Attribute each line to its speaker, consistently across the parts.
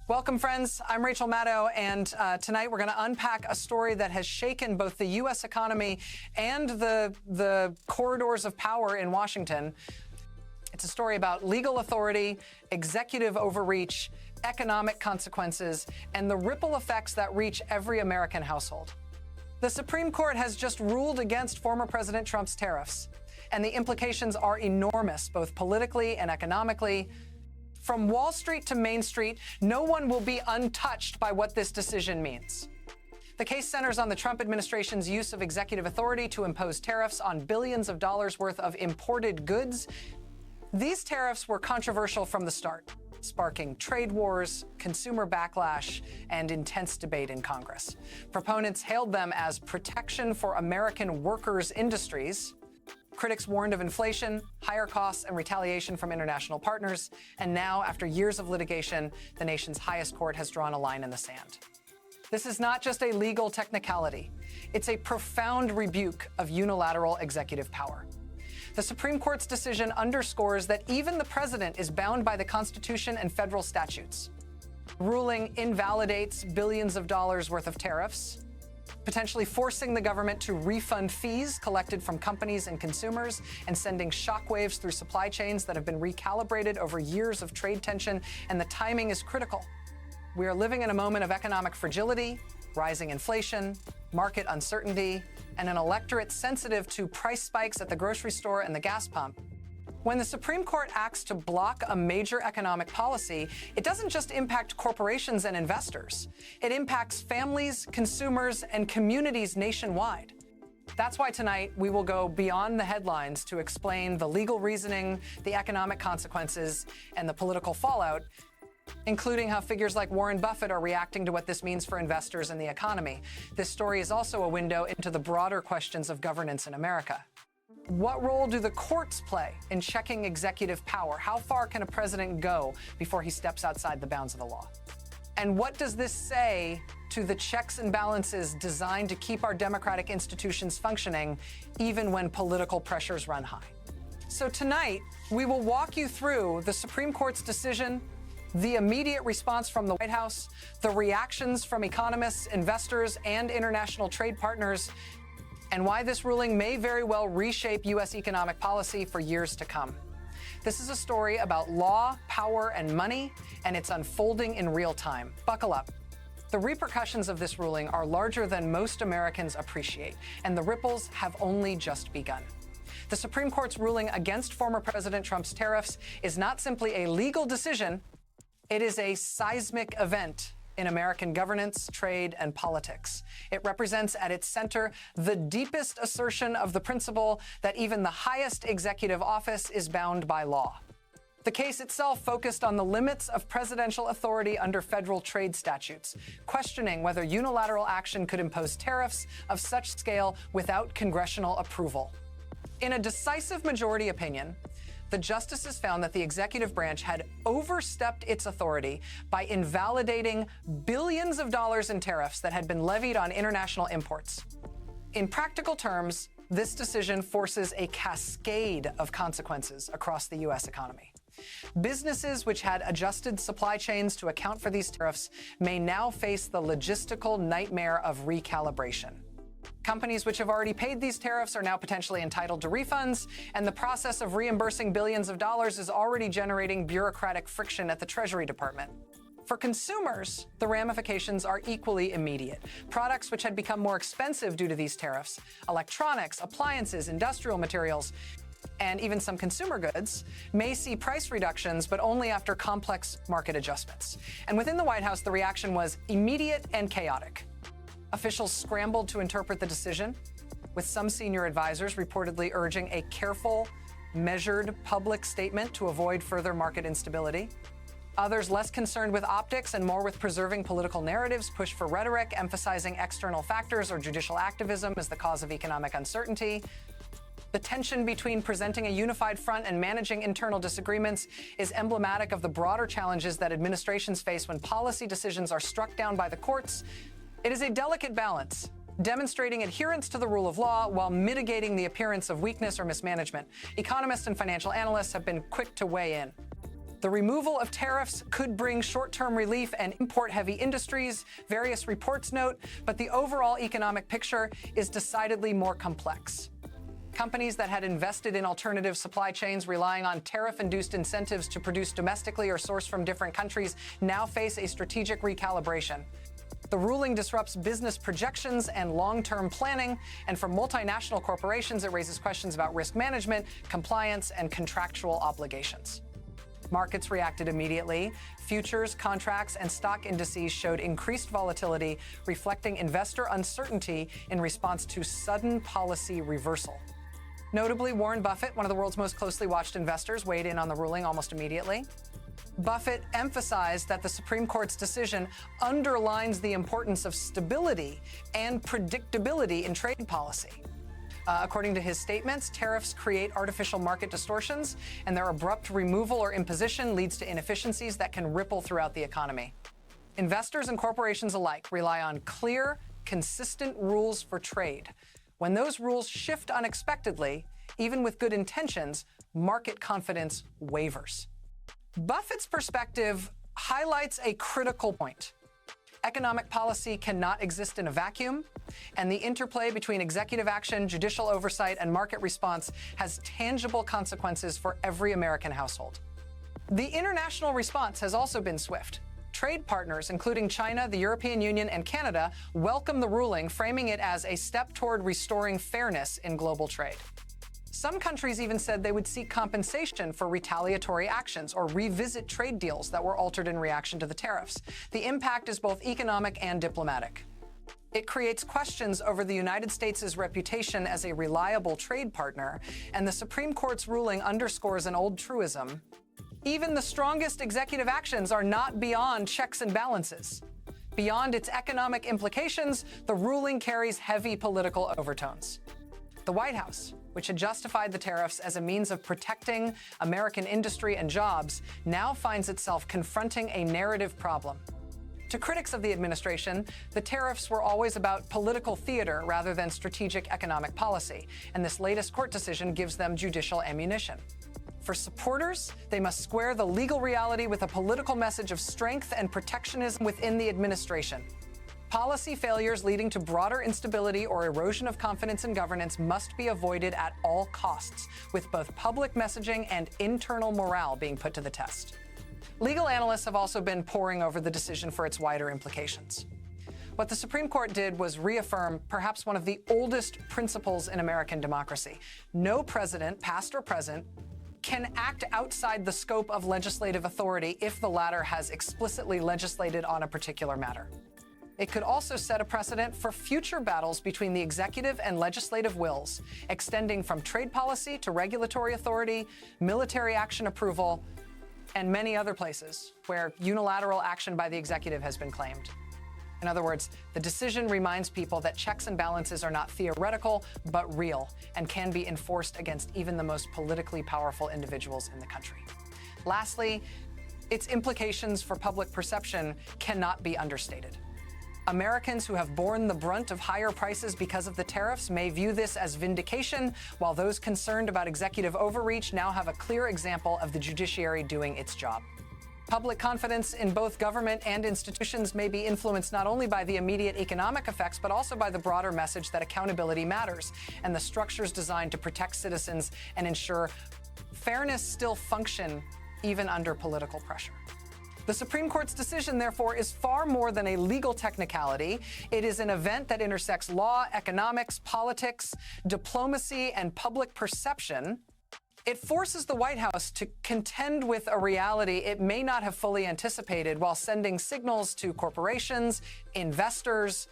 Speaker 1: Welcome, friends. I'm Rachel Maddow, and tonight we're going to unpack a story that has shaken both the U.S. economy and the corridors of power in Washington. It's a story about legal authority, executive overreach, economic consequences, and the ripple effects that reach every American household. The Supreme Court has just ruled against former President Trump's tariffs, and the implications are enormous, both politically and economically. From Wall Street to Main Street, no one will be untouched by what this decision means. The case centers on the Trump administration's use of executive authority to impose tariffs on billions of dollars worth of imported goods. These tariffs were controversial from the start, sparking trade wars, consumer backlash, and intense debate in Congress. Proponents hailed them as protection for American workers' industries. Critics warned of inflation, higher costs, and retaliation from international partners. And now, after years of litigation, the nation's highest court has drawn a line in the sand. This is not just a legal technicality. It's a profound rebuke of unilateral executive power. The Supreme Court's decision underscores that even the president is bound by the Constitution and federal statutes. The ruling invalidates billions of dollars worth of tariffs, potentially forcing the government to refund fees collected from companies and consumers, and sending shockwaves through supply chains that have been recalibrated over years of trade tension, and the timing is critical. We are living in a moment of economic fragility, rising inflation, market uncertainty, and an electorate sensitive to price spikes at the grocery store and the gas pump. When the Supreme Court acts to block a major economic policy, it doesn't just impact corporations and investors. It impacts families, consumers, and communities nationwide. That's why tonight we will go beyond the headlines to explain the legal reasoning, the economic consequences, and the political fallout, including how figures like Warren Buffett are reacting to what this means for investors and the economy. This story is also a window into the broader questions of governance in America. What role do the courts play in checking executive power? How far can a president go before he steps outside the bounds of the law? And what does this say to the checks and balances designed to keep our democratic institutions functioning, even when political pressures run high? So tonight, we will walk you through the Supreme Court's decision, the immediate response from the White House, the reactions from economists, investors, and international trade partners, and why this ruling may very well reshape U.S. economic policy for years to come. This is a story about law, power, and money, and it's unfolding in real time. Buckle up. The repercussions of this ruling are larger than most Americans appreciate, and the ripples have only just begun. The Supreme Court's ruling against former President Trump's tariffs is not simply a legal decision, it is a seismic event in American governance, trade, and politics. It represents at its center the deepest assertion of the principle that even the highest executive office is bound by law. The case itself focused on the limits of presidential authority under federal trade statutes, questioning whether unilateral action could impose tariffs of such scale without congressional approval. In a decisive majority opinion, the justices found that the executive branch had overstepped its authority by invalidating billions of dollars in tariffs that had been levied on international imports. In practical terms, this decision forces a cascade of consequences across the U.S. economy. Businesses which had adjusted supply chains to account for these tariffs may now face the logistical nightmare of recalibration. Companies which have already paid these tariffs are now potentially entitled to refunds, and the process of reimbursing billions of dollars is already generating bureaucratic friction at the Treasury Department. For consumers, the ramifications are equally immediate. Products which had become more expensive due to these tariffs, electronics, appliances, industrial materials, and even some consumer goods, may see price reductions, but only after complex market adjustments. And within the White House, the reaction was immediate and chaotic. Officials scrambled to interpret the decision, with some senior advisors reportedly urging a careful, measured public statement to avoid further market instability. Others, less concerned with optics and more with preserving political narratives, pushed for rhetoric, emphasizing external factors or judicial activism as the cause of economic uncertainty. The tension between presenting a unified front and managing internal disagreements is emblematic of the broader challenges that administrations face when policy decisions are struck down by the courts. It is a delicate balance, demonstrating adherence to the rule of law while mitigating the appearance of weakness or mismanagement. Economists and financial analysts have been quick to weigh in. The removal of tariffs could bring short-term relief and import-heavy industries, various reports note, but the overall economic picture is decidedly more complex. Companies that had invested in alternative supply chains relying on tariff-induced incentives to produce domestically or source from different countries now face a strategic recalibration. The ruling disrupts business projections and long-term planning, and for multinational corporations, it raises questions about risk management, compliance, and contractual obligations. Markets reacted immediately. Futures, contracts, and stock indices showed increased volatility, reflecting investor uncertainty in response to sudden policy reversal. Notably, Warren Buffett, one of the world's most closely watched investors, weighed in on the ruling almost immediately. Buffett emphasized that the Supreme Court's decision underlines the importance of stability and predictability in trade policy. According to his statements, tariffs create artificial market distortions, and their abrupt removal or imposition leads to inefficiencies that can ripple throughout the economy. Investors and corporations alike rely on clear, consistent rules for trade. When those rules shift unexpectedly, even with good intentions, market confidence wavers. Buffett's perspective highlights a critical point. Economic policy cannot exist in a vacuum, and the interplay between executive action, judicial oversight, and market response has tangible consequences for every American household. The international response has also been swift. Trade partners, including China, the European Union, and Canada, welcome the ruling, framing it as a step toward restoring fairness in global trade. Some countries even said they would seek compensation for retaliatory actions or revisit trade deals that were altered in reaction to the tariffs. The impact is both economic and diplomatic. It creates questions over the United States' reputation as a reliable trade partner, and the Supreme Court's ruling underscores an old truism. Even the strongest executive actions are not beyond checks and balances. Beyond its economic implications, the ruling carries heavy political overtones. The White House, which had justified the tariffs as a means of protecting American industry and jobs, now finds itself confronting a narrative problem. To critics of the administration, the tariffs were always about political theater rather than strategic economic policy, and this latest court decision gives them judicial ammunition. For supporters, they must square the legal reality with a political message of strength and protectionism within the administration. Policy failures leading to broader instability or erosion of confidence in governance must be avoided at all costs, with both public messaging and internal morale being put to the test. Legal analysts have also been poring over the decision for its wider implications. What the Supreme Court did was reaffirm perhaps one of the oldest principles in American democracy. No president, past or present, can act outside the scope of legislative authority if the latter has explicitly legislated on a particular matter. It could also set a precedent for future battles between the executive and legislative wills, extending from trade policy to regulatory authority, military action approval, and many other places where unilateral action by the executive has been claimed. In other words, the decision reminds people that checks and balances are not theoretical, but real, and can be enforced against even the most politically powerful individuals in the country. Lastly, its implications for public perception cannot be understated. Americans who have borne the brunt of higher prices because of the tariffs may view this as vindication, while those concerned about executive overreach now have a clear example of the judiciary doing its job. Public confidence in both government and institutions may be influenced not only by the immediate economic effects, but also by the broader message that accountability matters and the structures designed to protect citizens and ensure fairness still function even under political pressure. The Supreme Court's decision, therefore, is far more than a legal technicality. It is an event that intersects law, economics, politics, diplomacy, and public perception. It forces the White House to contend with a reality it may not have fully anticipated while sending signals to corporations, investors,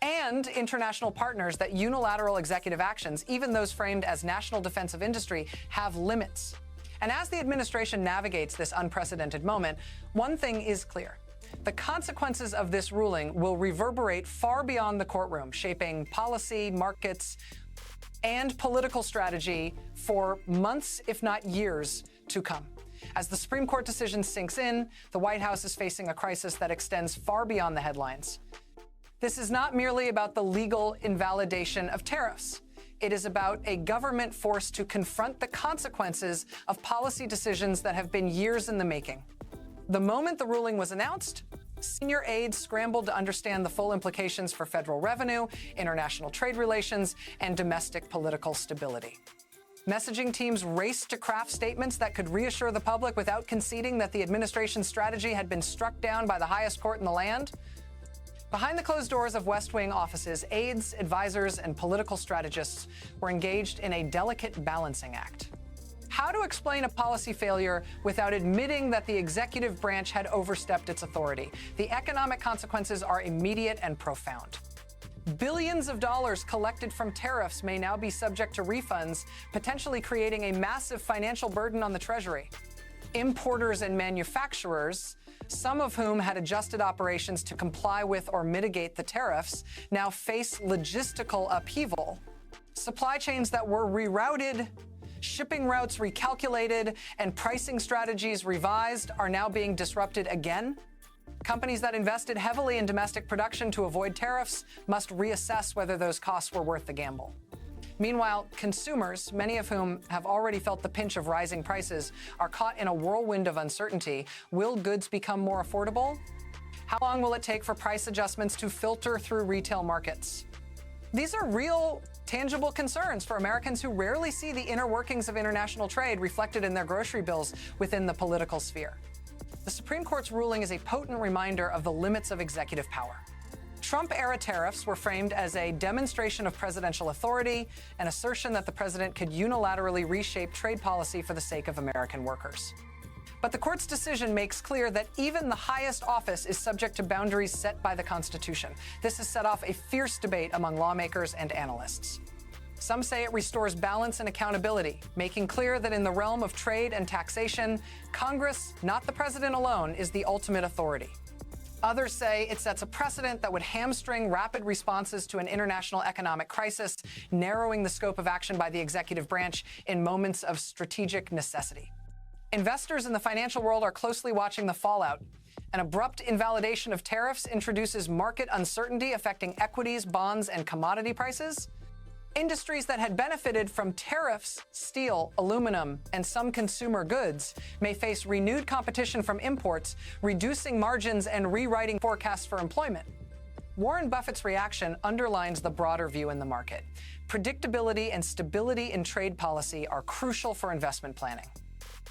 Speaker 1: and international partners that unilateral executive actions, even those framed as national defense of industry, have limits. And as the administration navigates this unprecedented moment, one thing is clear. The consequences of this ruling will reverberate far beyond the courtroom, shaping policy, markets, and political strategy for months, if not years, to come. As the Supreme Court decision sinks in, the White House is facing a crisis that extends far beyond the headlines. This is not merely about the legal invalidation of tariffs. It is about a government forced to confront the consequences of policy decisions that have been years in the making. The moment the ruling was announced, senior aides scrambled to understand the full implications for federal revenue, international trade relations, and domestic political stability. Messaging teams raced to craft statements that could reassure the public without conceding that the administration's strategy had been struck down by the highest court in the land. Behind the closed doors of West Wing offices, aides, advisors, and political strategists were engaged in a delicate balancing act. How to explain a policy failure without admitting that the executive branch had overstepped its authority? The economic consequences are immediate and profound. Billions of dollars collected from tariffs may now be subject to refunds, potentially creating a massive financial burden on the Treasury. Importers and manufacturers, some of whom had adjusted operations to comply with or mitigate the tariffs, now face logistical upheaval. Supply chains that were rerouted, shipping routes recalculated, and pricing strategies revised are now being disrupted again. Companies that invested heavily in domestic production to avoid tariffs must reassess whether those costs were worth the gamble. Meanwhile, consumers, many of whom have already felt the pinch of rising prices, are caught in a whirlwind of uncertainty. Will goods become more affordable? How long will it take for price adjustments to filter through retail markets? These are real, tangible concerns for Americans who rarely see the inner workings of international trade reflected in their grocery bills within the political sphere. The Supreme Court's ruling is a potent reminder of the limits of executive power. Trump-era tariffs were framed as a demonstration of presidential authority, an assertion that the president could unilaterally reshape trade policy for the sake of American workers. But the court's decision makes clear that even the highest office is subject to boundaries set by the Constitution. This has set off a fierce debate among lawmakers and analysts. Some say it restores balance and accountability, making clear that in the realm of trade and taxation, Congress, not the president alone, is the ultimate authority. Others say it sets a precedent that would hamstring rapid responses to an international economic crisis, narrowing the scope of action by the executive branch in moments of strategic necessity. Investors in the financial world are closely watching the fallout. An abrupt invalidation of tariffs introduces market uncertainty affecting equities, bonds, and commodity prices. Industries that had benefited from tariffs, steel, aluminum, and some consumer goods, may face renewed competition from imports, reducing margins and rewriting forecasts for employment. Warren Buffett's reaction underlines the broader view in the market. Predictability and stability in trade policy are crucial for investment planning.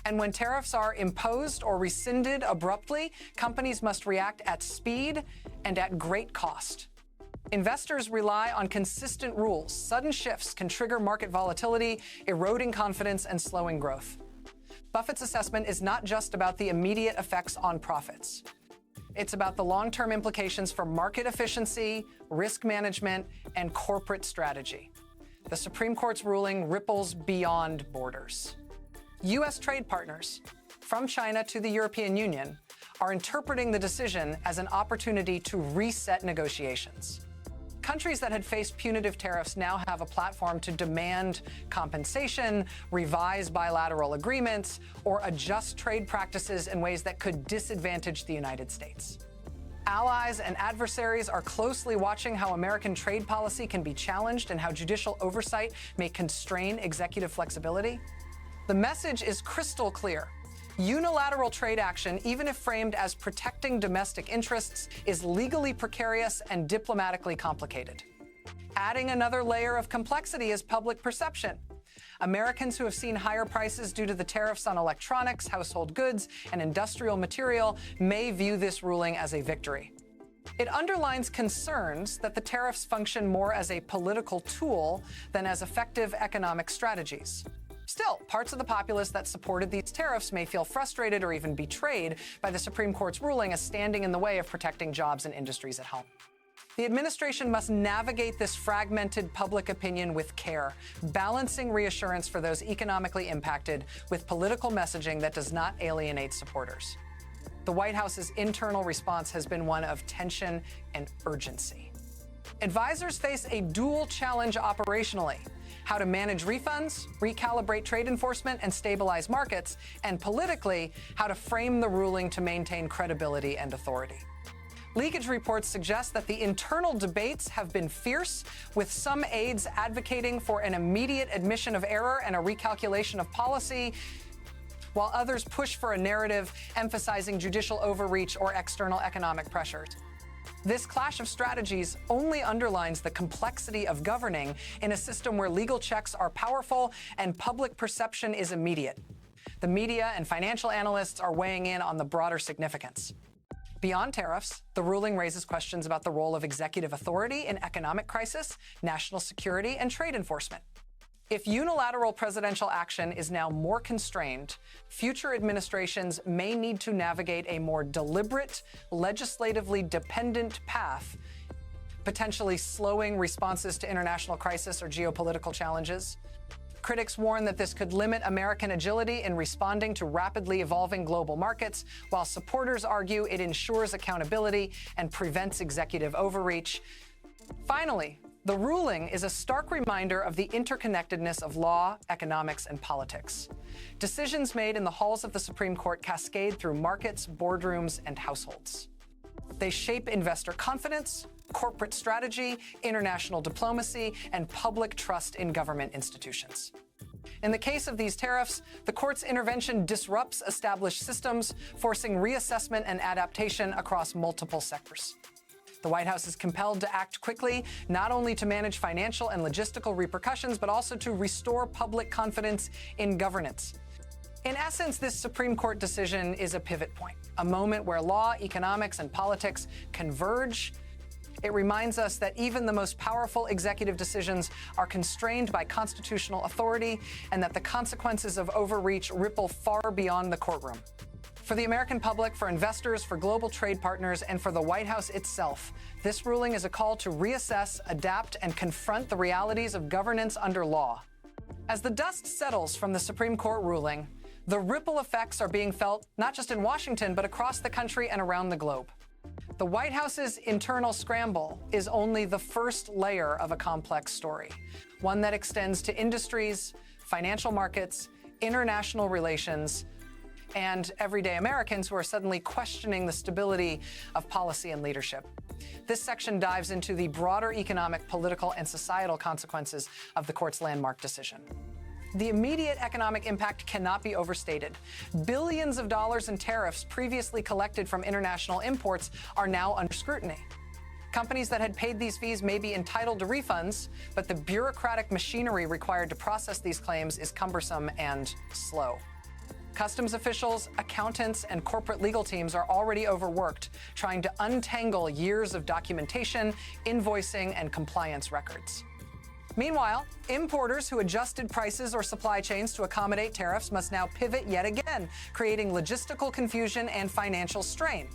Speaker 1: And when tariffs are imposed or rescinded abruptly, companies must react at speed and at great cost. Investors rely on consistent rules. Sudden shifts can trigger market volatility, eroding confidence and slowing growth. Buffett's assessment is not just about the immediate effects on profits. It's about the long-term implications for market efficiency, risk management, and corporate strategy. The Supreme Court's ruling ripples beyond borders. U.S. trade partners, from China to the European Union, are interpreting the decision as an opportunity to reset negotiations. Countries that had faced punitive tariffs now have a platform to demand compensation, revise bilateral agreements, or adjust trade practices in ways that could disadvantage the United States. Allies and adversaries are closely watching how American trade policy can be challenged and how judicial oversight may constrain executive flexibility. The message is crystal clear. Unilateral trade action, even if framed as protecting domestic interests, is legally precarious and diplomatically complicated. Adding another layer of complexity is public perception. Americans who have seen higher prices due to the tariffs on electronics, household goods, and industrial material may view this ruling as a victory. It underlines concerns that the tariffs function more as a political tool than as effective economic strategies. Still, parts of the populace that supported these tariffs may feel frustrated or even betrayed by the Supreme Court's ruling as standing in the way of protecting jobs and industries at home. The administration must navigate this fragmented public opinion with care, balancing reassurance for those economically impacted with political messaging that does not alienate supporters. The White House's internal response has been one of tension and urgency. Advisors face a dual challenge operationally: how to manage refunds, recalibrate trade enforcement, and stabilize markets, and politically, how to frame the ruling to maintain credibility and authority. Leakage reports suggest that the internal debates have been fierce, with some aides advocating for an immediate admission of error and a recalculation of policy, while others push for a narrative emphasizing judicial overreach or external economic pressures. This clash of strategies only underlines the complexity of governing in a system where legal checks are powerful and public perception is immediate. The media and financial analysts are weighing in on the broader significance. Beyond tariffs, the ruling raises questions about the role of executive authority in economic crisis, national security, and trade enforcement. If unilateral presidential action is now more constrained, future administrations may need to navigate a more deliberate, legislatively dependent path, potentially slowing responses to international crisis or geopolitical challenges. Critics warn that this could limit American agility in responding to rapidly evolving global markets, while supporters argue it ensures accountability and prevents executive overreach. Finally, the ruling is a stark reminder of the interconnectedness of law, economics, and politics. Decisions made in the halls of the Supreme Court cascade through markets, boardrooms, and households. They shape investor confidence, corporate strategy, international diplomacy, and public trust in government institutions. In the case of these tariffs, the court's intervention disrupts established systems, forcing reassessment and adaptation across multiple sectors. The White House is compelled to act quickly, not only to manage financial and logistical repercussions, but also to restore public confidence in governance. In essence, this Supreme Court decision is a pivot point, a moment where law, economics, and politics converge. It reminds us that even the most powerful executive decisions are constrained by constitutional authority, and that the consequences of overreach ripple far beyond the courtroom. For the American public, for investors, for global trade partners, and for the White House itself, this ruling is a call to reassess, adapt, and confront the realities of governance under law. As the dust settles from the Supreme Court ruling, the ripple effects are being felt not just in Washington, but across the country and around the globe. The White House's internal scramble is only the first layer of a complex story, one that extends to industries, financial markets, international relations, and everyday Americans who are suddenly questioning the stability of policy and leadership. This section dives into the broader economic, political, and societal consequences of the court's landmark decision. The immediate economic impact cannot be overstated. Billions of dollars in tariffs previously collected from international imports are now under scrutiny. Companies that had paid these fees may be entitled to refunds, but the bureaucratic machinery required to process these claims is cumbersome and slow. Customs officials, accountants, and corporate legal teams are already overworked, trying to untangle years of documentation, invoicing, and compliance records. Meanwhile, importers who adjusted prices or supply chains to accommodate tariffs must now pivot yet again, creating logistical confusion and financial strain.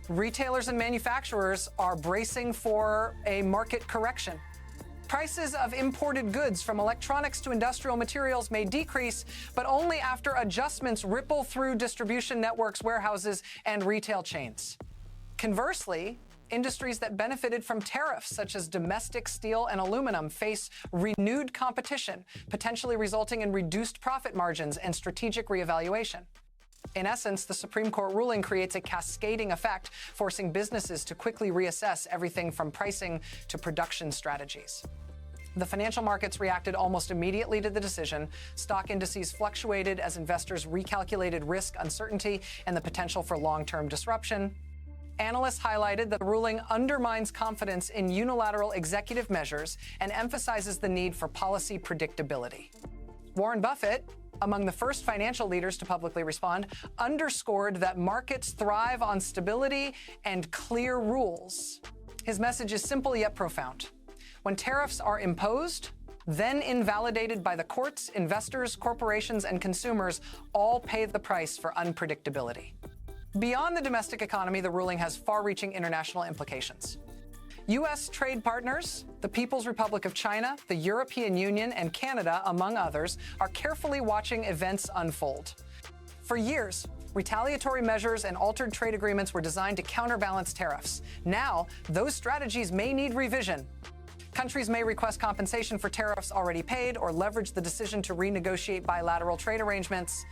Speaker 1: Retailers and manufacturers are bracing for a market correction. Prices of imported goods, from electronics to industrial materials, may decrease, but only after adjustments ripple through distribution networks, warehouses, and retail chains. Conversely, industries that benefited from tariffs, such as domestic steel and aluminum, face renewed competition, potentially resulting in reduced profit margins and strategic reevaluation. In essence, the Supreme Court ruling creates a cascading effect, forcing businesses to quickly reassess everything from pricing to production strategies. The financial markets reacted almost immediately to the decision. Stock indices fluctuated as investors recalculated risk, uncertainty, and the potential for long-term disruption. Analysts highlighted that the ruling undermines confidence in unilateral executive measures and emphasizes the need for policy predictability. Warren Buffett, among the first financial leaders to publicly respond, underscored that markets thrive on stability and clear rules. His message is simple yet profound. When tariffs are imposed, then invalidated by the courts, investors, corporations, and consumers all pay the price for unpredictability. Beyond the domestic economy, the ruling has far-reaching international implications. U.S. trade partners, the People's Republic of China, the European Union, and Canada, among others, are carefully watching events unfold. For years, retaliatory measures and altered trade agreements were designed to counterbalance tariffs. Now, those strategies may need revision. Countries may request compensation for tariffs already paid or leverage the decision to renegotiate bilateral trade arrangements.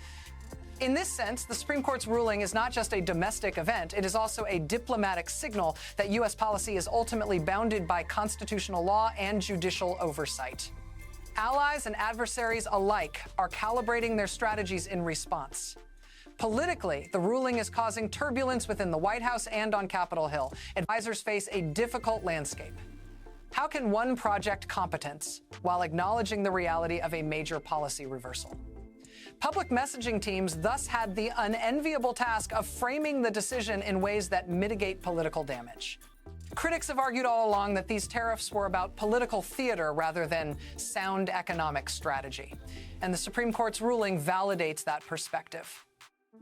Speaker 1: In this sense, the Supreme Court's ruling is not just a domestic event, it is also a diplomatic signal that U.S. policy is ultimately bounded by constitutional law and judicial oversight. Allies and adversaries alike are calibrating their strategies in response. Politically, the ruling is causing turbulence within the White House and on Capitol Hill. Advisors face a difficult landscape. How can one project competence while acknowledging the reality of a major policy reversal? Public messaging teams thus had the unenviable task of framing the decision in ways that mitigate political damage. Critics have argued all along that these tariffs were about political theater rather than sound economic strategy, and the Supreme Court's ruling validates that perspective.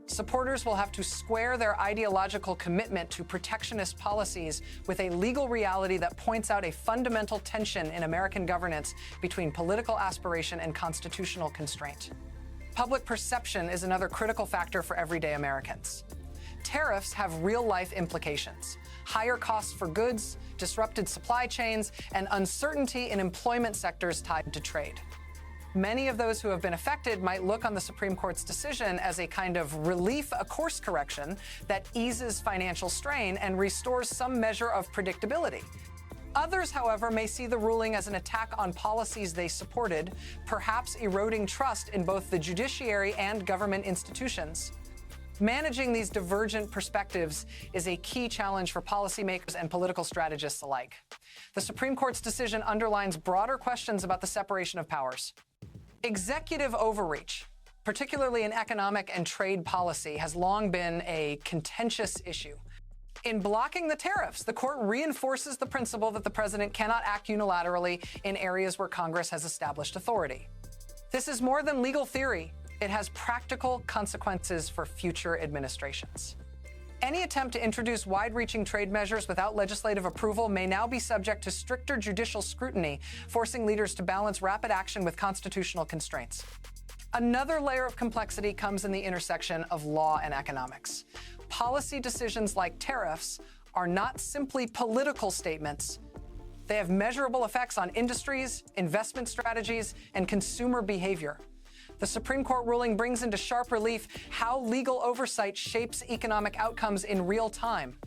Speaker 1: Supporters will have to square their ideological commitment to protectionist policies with a legal reality that points out a fundamental tension in American governance between political aspiration and constitutional constraint. Public perception is another critical factor for everyday Americans. Tariffs have real-life implications: higher costs for goods, disrupted supply chains, and uncertainty in employment sectors tied to trade. Many of those who have been affected might look on the Supreme Court's decision as a kind of relief, a course correction that eases financial strain and restores some measure of predictability. Others, however, may see the ruling as an attack on policies they supported, perhaps eroding trust in both the judiciary and government institutions. Managing these divergent perspectives is a key challenge for policymakers and political strategists alike. The Supreme Court's decision underlines broader questions about the separation of powers. Executive overreach, particularly in economic and trade policy, has long been a contentious issue. In blocking the tariffs, the court reinforces the principle that the president cannot act unilaterally in areas where Congress has established authority. This is more than legal theory. It has practical consequences for future administrations. Any attempt to introduce wide-reaching trade measures without legislative approval may now be subject to stricter judicial scrutiny, forcing leaders to balance rapid action with constitutional constraints. Another layer of complexity comes in the intersection of law and economics. Policy decisions like tariffs are not simply political statements. They have measurable effects on industries, investment strategies, and consumer behavior. The Supreme Court ruling brings into sharp relief how legal oversight shapes economic outcomes in real time.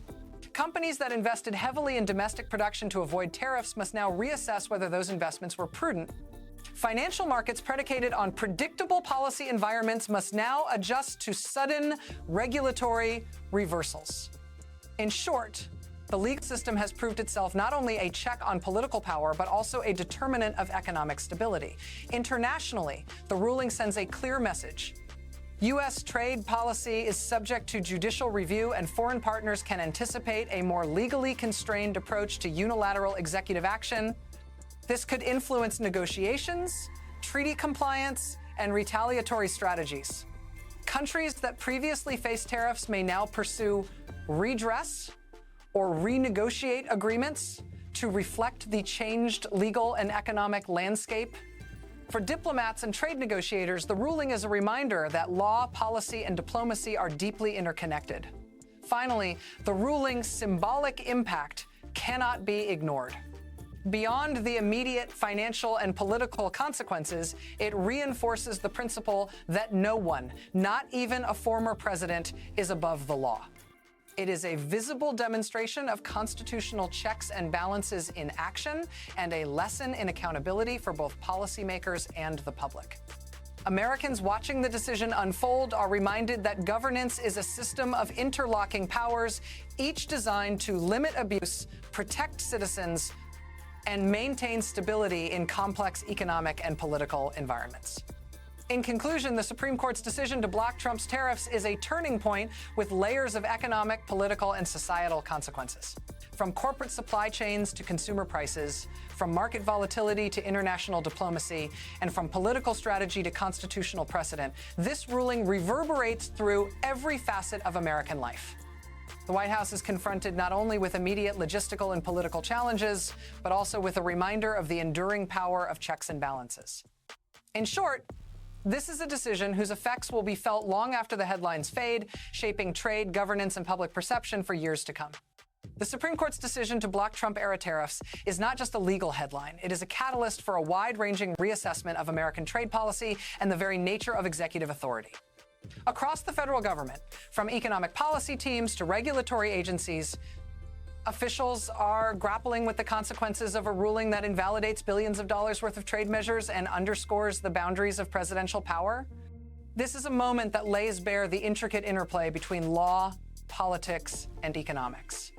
Speaker 1: Companies that invested heavily in domestic production to avoid tariffs must now reassess whether those investments were prudent. Financial markets predicated on predictable policy environments must now adjust to sudden regulatory reversals. In short, the legal system has proved itself not only a check on political power, but also a determinant of economic stability. Internationally, the ruling sends a clear message. U.S. trade policy is subject to judicial review, and foreign partners can anticipate a more legally constrained approach to unilateral executive action. This could influence negotiations, treaty compliance, and retaliatory strategies. Countries that previously faced tariffs may now pursue redress or renegotiate agreements to reflect the changed legal and economic landscape. For diplomats and trade negotiators, the ruling is a reminder that law, policy, and diplomacy are deeply interconnected. Finally, the ruling's symbolic impact cannot be ignored. Beyond the immediate financial and political consequences, it reinforces the principle that no one, not even a former president, is above the law. It is a visible demonstration of constitutional checks and balances in action and a lesson in accountability for both policymakers and the public. Americans watching the decision unfold are reminded that governance is a system of interlocking powers, each designed to limit abuse, protect citizens, and maintain stability in complex economic and political environments. In conclusion, the Supreme Court's decision to block Trump's tariffs is a turning point with layers of economic, political, and societal consequences. From corporate supply chains to consumer prices, from market volatility to international diplomacy, and from political strategy to constitutional precedent, this ruling reverberates through every facet of American life. The White House is confronted not only with immediate logistical and political challenges, but also with a reminder of the enduring power of checks and balances. In short, this is a decision whose effects will be felt long after the headlines fade, shaping trade, governance, and public perception for years to come. The Supreme Court's decision to block Trump-era tariffs is not just a legal headline. It is a catalyst for a wide-ranging reassessment of American trade policy and the very nature of executive authority. Across the federal government, from economic policy teams to regulatory agencies, officials are grappling with the consequences of a ruling that invalidates billions of dollars worth of trade measures and underscores the boundaries of presidential power. This is a moment that lays bare the intricate interplay between law, politics, and economics.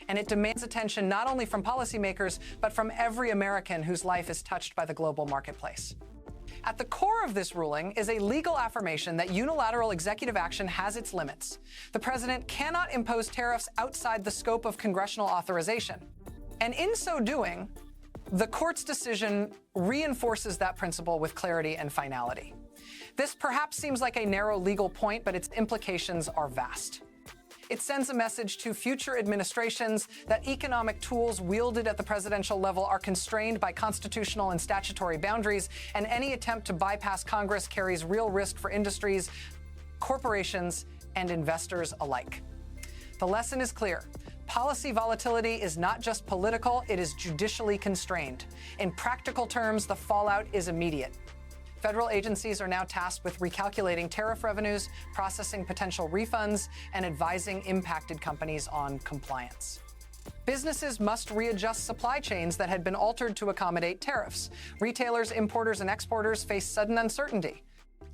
Speaker 1: And it demands attention not only from policymakers, but from every American whose life is touched by the global marketplace. At the core of this ruling is a legal affirmation that unilateral executive action has its limits. The president cannot impose tariffs outside the scope of congressional authorization. And in so doing, the court's decision reinforces that principle with clarity and finality. This perhaps seems like a narrow legal point, but its implications are vast. It sends a message to future administrations that economic tools wielded at the presidential level are constrained by constitutional and statutory boundaries, and any attempt to bypass Congress carries real risk for industries, corporations, and investors alike. The lesson is clear. Policy volatility is not just political, it is judicially constrained. In practical terms, the fallout is immediate. Federal agencies are now tasked with recalculating tariff revenues, processing potential refunds, and advising impacted companies on compliance. Businesses must readjust supply chains that had been altered to accommodate tariffs. Retailers, importers, and exporters face sudden uncertainty.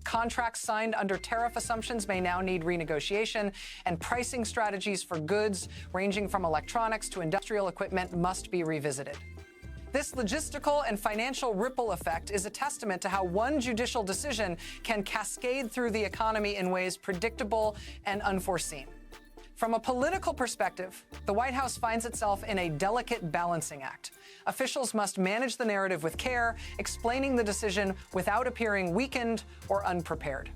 Speaker 1: Contracts signed under tariff assumptions may now need renegotiation, and pricing strategies for goods ranging from electronics to industrial equipment must be revisited. This logistical and financial ripple effect is a testament to how one judicial decision can cascade through the economy in ways predictable and unforeseen. From a political perspective, the White House finds itself in a delicate balancing act. Officials must manage the narrative with care, explaining the decision without appearing weakened or unprepared.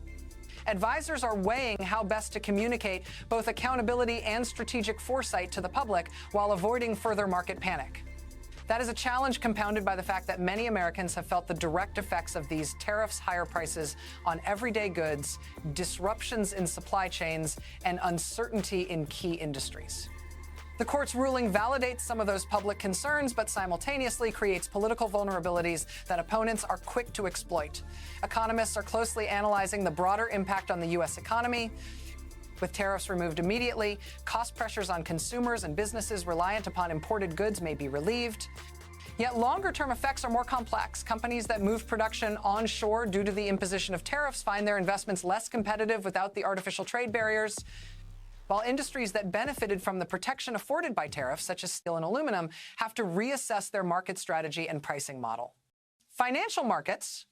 Speaker 1: Advisors are weighing how best to communicate both accountability and strategic foresight to the public while avoiding further market panic. That is a challenge compounded by the fact that many Americans have felt the direct effects of these tariffs, higher prices on everyday goods, disruptions in supply chains, and uncertainty in key industries. The court's ruling validates some of those public concerns, but simultaneously creates political vulnerabilities that opponents are quick to exploit. Economists are closely analyzing the broader impact on the U.S. economy. With tariffs removed immediately, cost pressures on consumers and businesses reliant upon imported goods may be relieved. Yet longer-term effects are more complex. Companies that move production onshore due to the imposition of tariffs find their investments less competitive without the artificial trade barriers, while industries that benefited from the protection afforded by tariffs, such as steel and aluminum, have to reassess their market strategy and pricing model. Financial markets